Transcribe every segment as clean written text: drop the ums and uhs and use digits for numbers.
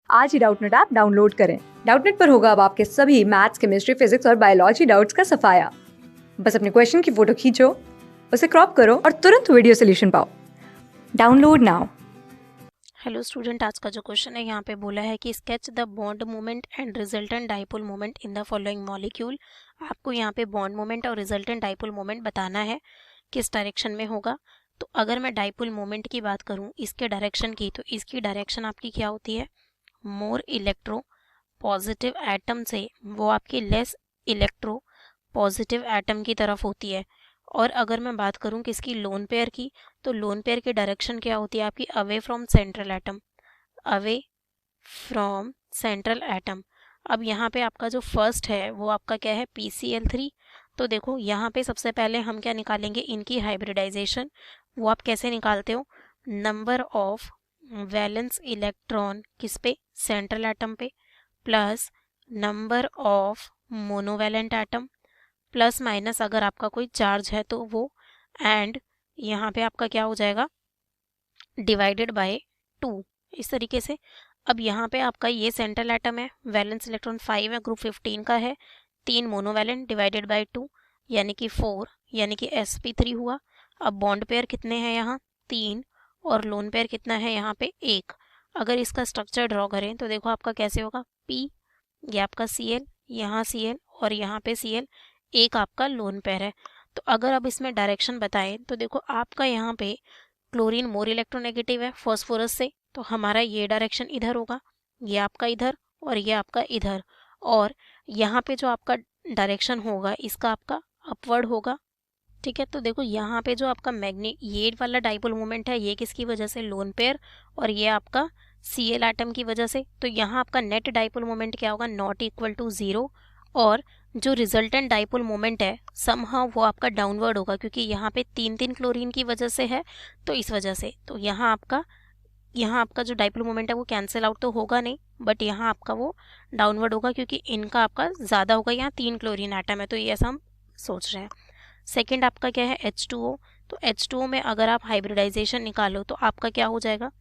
आज ही Doubtnut app download करें। Doubtnut पर होगा अब आपके सभी मैथ्स, केमिस्ट्री, फिजिक्स और बायोलॉजी डाउट्स का सफाया। बस अपने क्वेश्चन की फोटो खींचो, उसे क्रॉप करो और तुरंत वीडियो सोल्यूशन पाओ। Download now. हेलो स्टूडेंट, आज का जो क्वेश्चन है यहाँ पे बोला है कि sketch the bond moment and resultant dipole moment in the following molecule. आपको यहाँ पे बॉन्ड मोमेंट और रिजल्टेंट डाइपोल मोमेंट बताना है किस डायरेक्शन में होगा। तो अगर मैं डाइपोल मोमेंट की बात करूँ इसके डायरेक्शन की, तो इसकी डायरेक्शन आपकी क्या होती है, मोर इलेक्ट्रो पॉजिटिव एटम से वो आपकी लेस इलेक्ट्रो पॉजिटिव एटम की तरफ होती है। और अगर मैं बात करूं किसकी, लोन पेयर की, तो लोन पेयर की डायरेक्शन क्या होती है आपकी, away from central atom, away from central atom. अब यहाँ पे आपका जो फर्स्ट है वो आपका क्या है, PCl3। तो देखो यहाँ पे सबसे पहले हम क्या निकालेंगे, इनकी हाइब्रिडाइजेशन। वो आप कैसे निकालते हो, नंबर ऑफ वैलेंस इलेक्ट्रॉन किस पे, सेंट्रल एटम पे, plus number of monovalent atom, plus minus अगर आपका कोई चार्ज है तो वो, एंड यहाँ पे आपका क्या हो जाएगा, डिवाइडेड बाय 2, इस तरीके से। अब यहाँ पे आपका ये सेंट्रल एटम है, वैलेंस इलेक्ट्रॉन 5 है, ग्रुप 15 का है, 3 मोनोवैलेंट डिवाइडेड बाय 2 यानी कि 4, यानी कि sp3 हुआ। अब बॉन्ड पेयर कितने हैं यहाँ, 3, और लोन पेयर कितना है यहाँ पे, 1। अगर इसका स्ट्रक्चर ड्रॉ करें तो देखो आपका कैसे होगा, P, ये आपका Cl, यहाँ Cl और यहाँ पे Cl, एक आपका लोन पेयर है। तो अगर अब इसमें डायरेक्शन बताएं तो देखो आपका यहाँ पे क्लोरीन मोर इलेक्ट्रोनेगेटिव है फॉस्फोरस से, तो हमारा ये डायरेक्शन इधर होगा, ये आपका इधर और ये आपका इधर। और यहाँ पे जो आपका डायरेक्शन होगा इसका आपका अपवर्ड होगा, ठीक है। तो देखो यहाँ पे जो आपका ये वाला डाइपोल मोमेंट है ये किसकी वजह से, लोन पेयर, और ये आपका Cl एटम की वजह से। तो यहाँ आपका नेट डाइपोल मोमेंट क्या होगा, नॉट इक्वल टू 0। और जो रिजल्टेंट डाइपोल मोमेंट है समहाउ वो आपका डाउनवर्ड होगा, क्योंकि यहाँ पे 3 क्लोरीन की वजह से है, तो इस वजह से। तो यहाँ आपका जो डाइपोल मोमेंट है वो कैंसिल आउट तो होगा नहीं, बट यहाँ आपका वो डाउनवर्ड होगा, क्योंकि इनका आपका ज़्यादा होगा, यहाँ 3 क्लोरीन एटम है, तो ये ऐसा हम सोच रहे हैं। सेकेंड आपका क्या है, H2O। तो H2O में अगर आप हाइब्रिडाइजेशन निकालो तो आपका क्या हो जाएगा,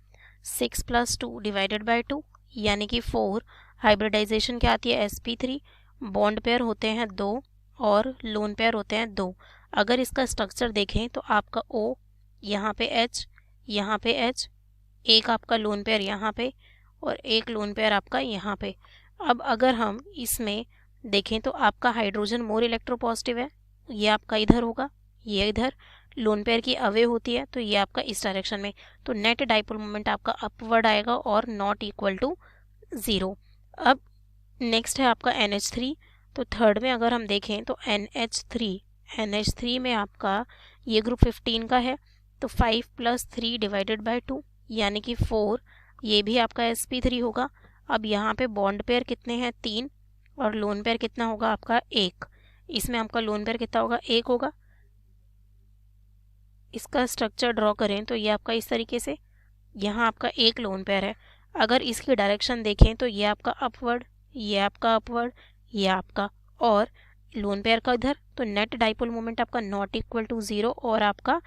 6 + 2 डिवाइडेड बाय 2 यानी कि 4। हाइब्रिडाइजेशन क्या आती है, sp3। बॉन्ड पेयर होते हैं 2 और लोन पेयर होते हैं 2। अगर इसका स्ट्रक्चर देखें तो आपका O, यहाँ पे H, यहाँ पे H, एक आपका लोन पेयर यहाँ पे और एक लोन पेयर आपका यहाँ पे। अब अगर हम इसमें देखें तो आपका हाइड्रोजन मोर इलेक्ट्रोपॉजिटिव है, ये आपका इधर होगा, ये इधर लोन पेयर की अवे होती है, तो ये आपका इस डायरेक्शन में। तो नेट डाइपोल मोमेंट आपका अपवर्ड आएगा और नॉट इक्वल टू 0। अब नेक्स्ट है आपका NH3। तो थर्ड में अगर हम देखें तो NH3 में आपका ये ग्रुप 15 का है, तो 5 + 3 डिवाइडेड बाय 2 यानी कि 4, ये भी आपका sp3 होगा। अब यहाँ पे बॉन्ड पेयर कितने हैं, 3, और लोन पेयर कितना होगा आपका, 1। इसमें आपका लोन पेयर कितना होगा, 1 होगा। इसका स्ट्रक्चर ड्रॉ करें तो ये आपका इस तरीके से, यहाँ आपका एक लोन पेयर है। अगर इसकी डायरेक्शन देखें तो ये आपका अपवर्ड, ये आपका अपवर्ड, ये आपका, और लोन पेयर का इधर। तो नेट डाइपोल मोमेंट आपका नॉट इक्वल टू 0 और आपका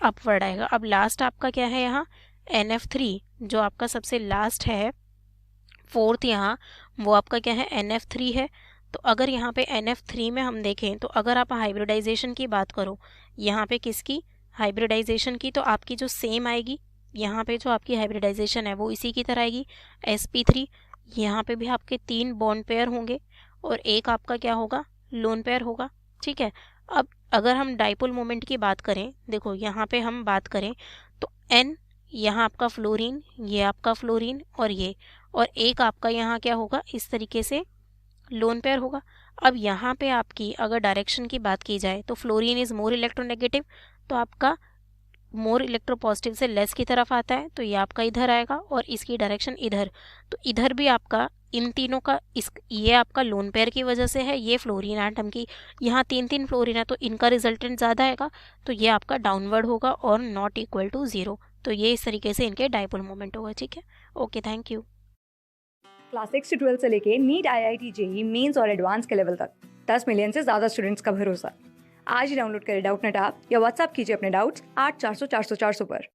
अपवर्ड आएगा। अब लास्ट आपका क्या है यहाँ, NF3, जो आपका सबसे लास्ट है, फोर्थ यहाँ, वो आपका क्या है, NF3 है। तो अगर यहाँ पे NF3 में हम देखें तो अगर आप हाइब्रिडाइजेशन की बात करो, यहाँ पे किसकी हाइब्रिडाइजेशन की, तो आपकी जो सेम आएगी, यहाँ पे जो आपकी हाइब्रिडाइजेशन है वो इसी की तरह आएगी, sp3। यहाँ पे भी आपके 3 बॉन्ड पेयर होंगे और एक आपका क्या होगा, लोन पेयर होगा, ठीक है। अब अगर हम डाइपोल मोमेंट की बात करें, देखो यहाँ पे हम बात करें तो N, यहाँ आपका फ्लोरीन, ये आपका फ्लोरीन और ये, और एक आपका यहाँ क्या होगा, इस तरीके से लोन पेयर होगा। अब यहाँ पे आपकी अगर डायरेक्शन की बात की जाए तो फ्लोरीन इज मोर इलेक्ट्रोनेगेटिव, तो आपका मोर इलेक्ट्रोपॉजिटिव से लेस की तरफ आता है, तो ये आपका इधर आएगा और इसकी डायरेक्शन इधर। तो इधर भी आपका इन तीनों का ये आपका लोन पेयर की वजह से है, ये फ्लोरीन एटम की, यहाँ 3 फ्लोरीन है तो इनका रिजल्टेंट ज़्यादा आएगा, तो ये आपका डाउनवर्ड होगा और नॉट इक्वल टू 0। तो ये इस तरीके से इनके डाइपोल मोमेंट होगा, ठीक है। Okay, thank you. क्लास 6 से 12 से लेके नीट, IIT, JEE मेंस और एडवांस के लेवल तक 10 मिलियन से ज्यादा स्टूडेंट्स का भरोसा। आज ही डाउनलोड करें डाउटनेट ऐप या व्हाट्सएप कीजिए अपने डाउट्स 8400 400 400 पर।